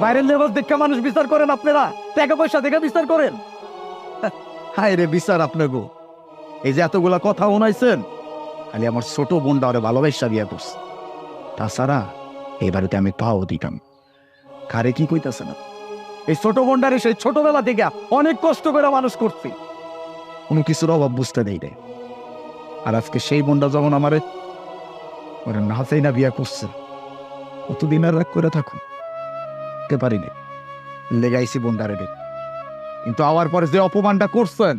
বাইরের লেবাস দেখে মানুষ বিচার করেন আপনারা? টাকা পয়সা দেখে বিচার করেন? হায় রে বিচার আপনাকে। এই যে এতগুলা কথা শোনাইছেন, খালি আমার ছোট বোনটা ওরে ভালোবাসা বিয়া করছে। তাছাড়া এই বাড়িতে আমি পাও দিতাম। কারে কি কইতাছে না? এই ছোট বোনটারে সেই ছোটবেলা থেকে অনেক কষ্ট করে মানুষ করছি, কোনো কিছুর অভাব বুঝতে দেই রে। আর আজকে সেই বোনটা যখন আমারে ওরা না চাই না বিয়া করছে, কতদিন আর রাগ করে থাকুন কে পারিনি, লেগাইছি বোনটারে রে। কিন্তু আওয়ার পরে যে অপমানটা করছেন,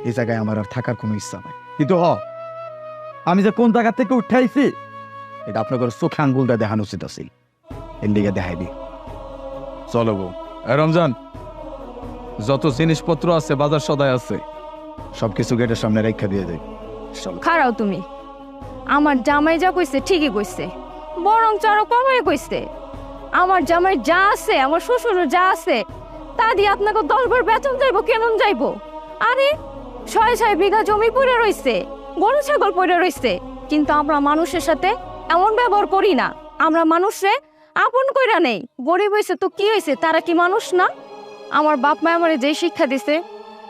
এই জায়গায় আমার আর থাকার কোনো ইচ্ছা নাই। কিন্তু আমি যে কোন জায়গা থেকে উঠাইছি এটা আপনাদের চোখে আঙ্গুলটা দেখানো উচিত আছে, এর দিকে দেখাই দি। চলো গো। রমজান, যত জিনিসপত্র আছে বাজার সদাই আছে, সবকিছু গেটের সামনে রেখা দিয়ে দেয়। খারাও তুমি। আমার জামাই যা কইছে ঠিকই কইছে, বরং আরো কমাই কইছে। আমার জামাই যা আছে, আমার শ্বশুরের যা আছে, তা দিয়ে আপনাকে 10 বার বেতন যাইবো, কেন যাইবো? আরে 6 বিঘা জমি পড়ে রইছে, গরু ছাগল পড়ে রইছে, কিন্তু আমরা মানুষের সাথে এমন ব্যবহার করি না। আমরা মানুষে আপন কইরা নেই। গরিব হইছে তো কি হইছে, তারা কি মানুষ না? আমার বাপ মা আমারে যে শিক্ষা দিছে,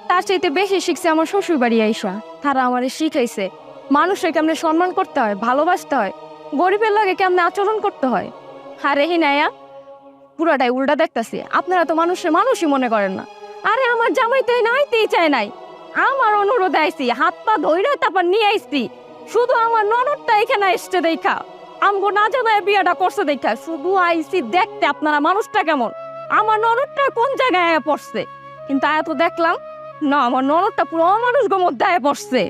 তার চাইতে বেশি শিখছে আমার শ্বশুর বাড়ি আইসা। তারা আমারে শিখাইছে মানুষকে কেমনে সম্মান করতে হয়, ভালোবাসতে হয়, গরিবের লাগে কেমনে আচরণ করতে হয়। আরে হিনায়া, পুরাটাই উল্টা দেখতেছি। আপনারা তো মানুষের মানুষই মনে করেন না। আরে আমার জামাই তো নাইতেই চায় নাই, আমার অনুরোধ আইছি, হাত পা ধইরা তারপর নিয়ে আইছি। শুধু আমার ননদটা এখানে এসছে দেখা, আমগো না জানায় বিয়াটা করছে দেখা শুধু আইছি দেখতে আপনারা মানুষটা কেমন, আমার ননদটা কোন জায়গায় আয়া পড়ছে। কিন্তু আয়া তো দেখলাম না, আমার ননদটা পুরো অমানুষ মধ্যে আয়া পড়ছে।